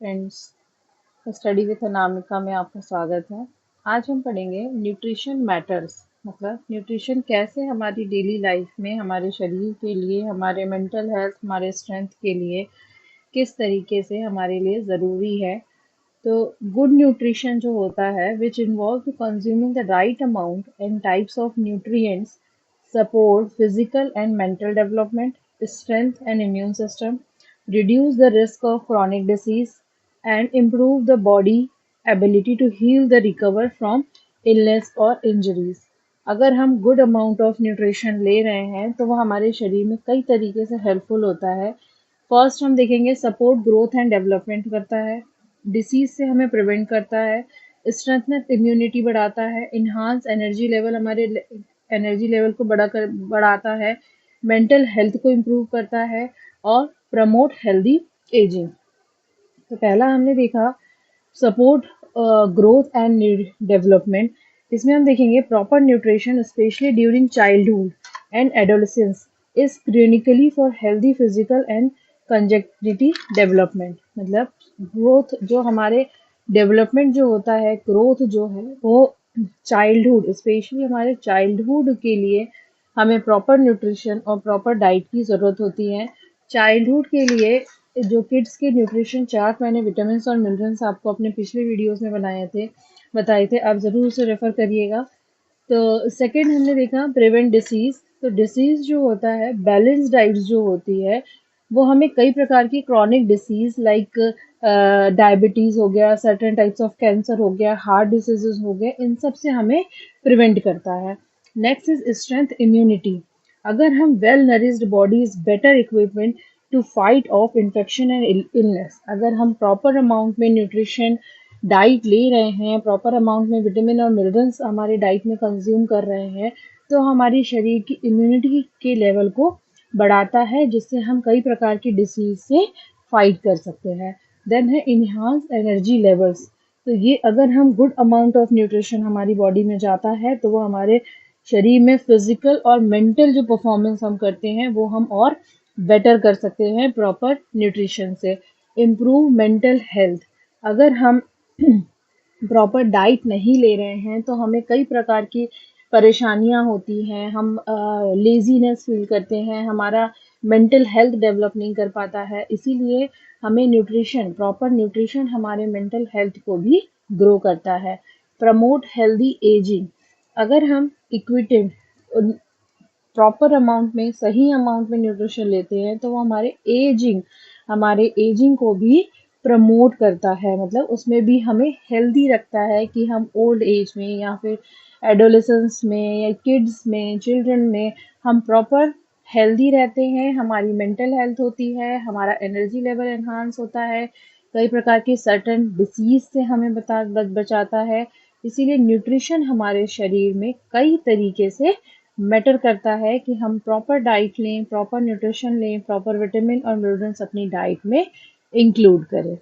Friends, study with Anamika में आपका स्वागत है। आज हम पढ़ेंगे न्यूट्रिशन मैटर्स, मतलब न्यूट्रिशन कैसे हमारी डेली लाइफ में हमारे शरीर के लिए, हमारे मेंटल हेल्थ, हमारे स्ट्रेंथ के लिए किस तरीके से हमारे लिए ज़रूरी है। तो गुड न्यूट्रिशन जो होता है which involve consuming the right amount and types of nutrients support physical and mental development, strength and immune system, reduce the risk of chronic disease, and improve the body ability to heal the recover from illness or injuries. अगर हम good amount of nutrition ले रहे हैं तो वो हमारे शरीर में कई तरीके से हेल्पफुल होता है। फर्स्ट हम देखेंगे सपोर्ट ग्रोथ एंड डेवलपमेंट करता है, डिसीज से हमें प्रिवेंट करता है, स्ट्रेंथनेस इम्यूनिटी बढ़ाता है, इन्हांस एनर्जी लेवल, हमारे एनर्जी लेवल को बढ़ाता है, मेंटल हेल्थ को इम्प्रूव करता है और प्रमोट हेल्दी एजिंग। तो पहला हमने देखा सपोर्ट ग्रोथ एंड डेवलपमेंट। इसमें हम देखेंगे proper nutrition specially during childhood and adolescence is critically for healthy physical and connectivity development. मतलब ग्रोथ जो हमारे डेवलपमेंट जो होता है, ग्रोथ जो है वो चाइल्डहुड, स्पेशली हमारे चाइल्डहुड के लिए हमें प्रॉपर न्यूट्रिशन और प्रॉपर डाइट की ज़रूरत होती है। चाइल्डहुड के लिए जो किड्स के न्यूट्रिशन चार्ट मैंने विटामिन और मिनरल्स आपको अपने पिछले वीडियोस में बताए थे, आप ज़रूर उसे रेफ़र करिएगा। तो सेकंड हमने देखा प्रिवेंट डिसीज़। तो डिसीज़ जो होता है, बैलेंस डाइट जो होती है वो हमें कई प्रकार की क्रॉनिक डिसीज़ लाइक डायबिटीज़ हो गया, सर्टेन टाइप्स ऑफ कैंसर हो गया, हार्ट डिसीजेज हो गए, इन सब से हमें प्रिवेंट करता है। Next is strength immunity. अगर हम well nourished body is better equipment to fight off infection and illness. अगर हम प्रॉपर अमाउंट में न्यूट्रिशन डाइट ले रहे हैं, प्रॉपर अमाउंट में विटामिन और मिनरल्स हमारे डाइट में कंज्यूम कर रहे हैं, तो हमारी शरीर की इम्यूनिटी के लेवल को बढ़ाता है, जिससे हम कई प्रकार की डिसीज से फाइट कर सकते हैं। देन है इन्हांस एनर्जी लेवल्स। तो ये अगर हम गुड अमाउंट ऑफ न्यूट्रिशन हमारी बॉडी में जाता है तो वो हमारे शरीर में फिजिकल और मेंटल जो परफॉर्मेंस हम करते हैं वो हम और बेटर कर सकते हैं प्रॉपर न्यूट्रिशन से। Improve mental health. अगर हम प्रॉपर डाइट नहीं ले रहे हैं तो हमें कई प्रकार की परेशानियां होती हैं, हम लेजीनेस फील करते हैं, हमारा मेंटल हेल्थ डेवलप नहीं कर पाता है। इसीलिए हमें न्यूट्रिशन, प्रॉपर न्यूट्रिशन हमारे मेंटल हेल्थ को भी ग्रो करता है। Promote healthy ageing. अगर हम इक्विटेड प्रॉपर अमाउंट में, सही अमाउंट में न्यूट्रिशन लेते हैं तो वो हमारे एजिंग को भी प्रमोट करता है। मतलब उसमें भी हमें हेल्दी रखता है कि हम ओल्ड एज में या फिर एडोलेसेंस में या किड्स में, चिल्ड्रन में हम प्रॉपर हेल्दी रहते हैं, हमारी मेंटल हेल्थ होती है, हमारा एनर्जी लेवल एनहांस होता है, कई प्रकार की सर्टन डिसीज से हमें बचाता है। इसीलिए न्यूट्रिशन हमारे शरीर में कई तरीके से मैटर करता है कि हम प्रॉपर डाइट लें, प्रॉपर न्यूट्रिशन लें, प्रॉपर विटामिन और मिनरल्स अपनी डाइट में इंक्लूड करें।